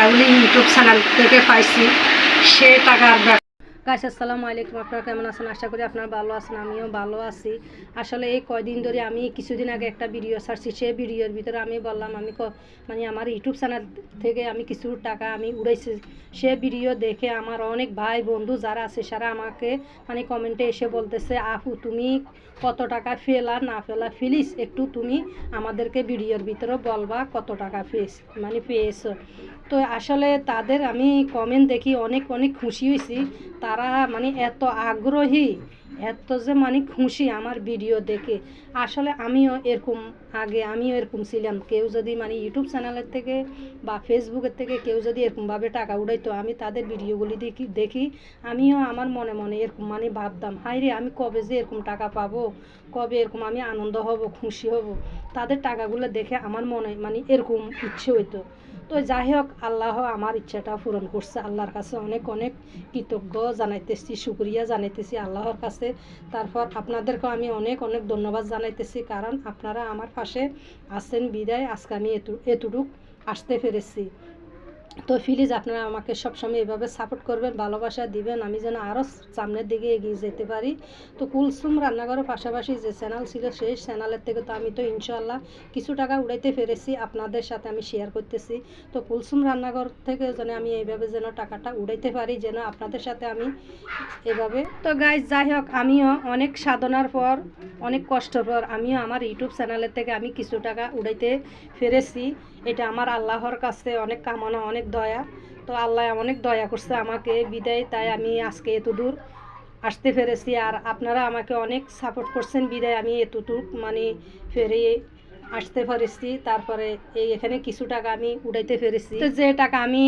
টাকাগুলি YouTube channel থেকে পাইছি সে টাকার গাইস আসসালামু আলাইকুম। আপনারা কেমন আছেন? আশা করি আপনারা ভালো আছেন, আমিও ভালো আছি। আসলে এই কয়দিন ধরে আমি কিছুদিন আগে একটা ভিডিও ছাড়ছি, সেই ভিডিওর ভিতরে আমি বললাম আমি মানে আমার ইউটিউব চ্যানেল থেকে আমি কিছু টাকা আমি উড়াইছি। সে ভিডিও দেখে আমার অনেক ভাই বন্ধু যারা আছে সারা আমাকে মানে কমেন্টে এসে বলতেছে, আপু তুমি কত টাকা ফেলা না ফেলা প্লিজ একটু তুমি আমাদেরকে ভিডিওর ভিতরে বলবা কত টাকা পেয়েছো। তো আসলে তাদের আমি কমেন্ট দেখি অনেক অনেক খুশি হয়েছি। তারা মানে এত আগ্রহী, এত যে মানে খুশি আমার ভিডিও দেখে। আসলে আমিও এরকম ছিলাম। কেউ যদি মানে ইউটিউব চ্যানেলের থেকে বা ফেসবুকের থেকে কেউ যদি এরকমভাবে টাকা উঠাইতো, আমি তাদের ভিডিওগুলি দেখি আমিও আমার মনে মনে এরকম মানে ভাবতাম, হাই রে আমি কবে যে এরকম টাকা পাবো, কবে এরকম আমি আনন্দ হব, খুশি হব। তাদের টাকাগুলো দেখে আমার মনে মানে এরকম ইচ্ছে হইতো। তো যাই হোক, আল্লাহ আমার ইচ্ছাটা পূরণ করছে। আল্লাহর কাছে অনেক অনেক কৃতজ্ঞ জানাইতেছি, শুকরিয়া জানাইতেছি আল্লাহর কাছে। তারপর আপনাদেরকেও আমি অনেক অনেক ধন্যবাদ জানাইতেছি, কারণ আপনারা আমার পাশে আছেন বিদায় আজকে আমি এতটুক আসতে পেরেছি। তো প্লিজ আপনারা আমাকে সবসময় এভাবে সাপোর্ট করবেন, ভালোবাসা দিবেন, আমি যেন আরও সামনের দিকে এগিয়ে যেতে পারি। তো কুলসুম রান্নাঘরের পাশাপাশি যে চ্যানেল ছিল সেই চ্যানেলের থেকে তো আমি তো ইনশাআল্লাহ কিছু টাকা উড়াইতে পেরেছি, আপনাদের সাথে আমি শেয়ার করতেছি। তো কুলসুম রান্নাঘর থেকে যেন আমি এইভাবে যেন টাকাটা উড়াইতে পারি, যেন আপনাদের সাথে আমি এভাবে। তো গাইজ যাই হোক, আমিও অনেক সাধনার পর অনেক কষ্টর পর আমিও আমার ইউটিউব চ্যানেলের থেকে আমি কিছু টাকা উড়াইতে পেরেছি। এটা আমার আল্লাহর কাছে অনেক কামনা, অনেক দয়া। তো আল্লাহ অনেক দয়া করছে আমাকে বিদায়, তাই আমি আজকে এত দূর আসতে পেরেছি। আর আপনারা আমাকে অনেক সাপোর্ট করছেন বিদায় আমি এতটুক মানে ফেরে আসতে পেরেছি। তারপরে এখানে কিছু টাকা আমি উড়াইতে পেরেছি। তো যে টাকা আমি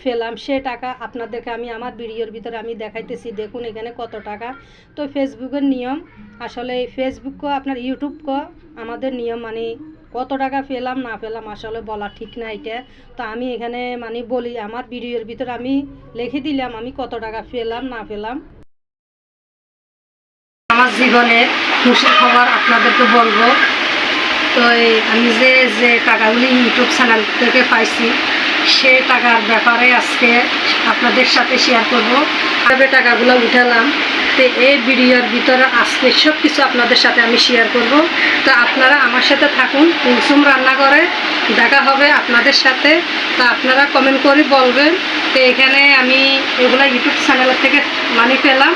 ফেলাম সে টাকা আপনাদেরকে আমি আমার ভিডিওর ভিতরে আমি দেখাইতেছি, দেখুন এখানে কত টাকা। তো ফেসবুকের নিয়ম, আসলে ফেসবুক আপনার ইউটিউব আমাদের নিয়ম মানে কত টাকা পেলাম না পেলাম আসলে বলা ঠিক না এটা। তো আমি এখানে মানে বলি আমার ভিডিওর ভিতরে আমি লিখে দিলাম আমি কত টাকা পেলাম না পেলাম। আমার জীবনে খুশির খবর আপনাদেরকে বলবো। তো আমি যে যে টাকাগুলি ইউটিউব চ্যানেল থেকে পাইছি সে টাকার ব্যাপারে আজকে আপনাদের সাথে শেয়ার করব। কীভাবে টাকাগুলো উঠালাম, তো এই ভিডিওর ভিতরে আজকে সব কিছু আপনাদের সাথে আমি শেয়ার করব। তো আপনারা আমার সাথে থাকুন, কুলসুম রান্নাঘরে দেখা হবে আপনাদের সাথে। তো আপনারা কমেন্ট করে বলবেন তো এখানে আমি এগুলো ইউটিউব চ্যানেলের থেকে মানে পেলাম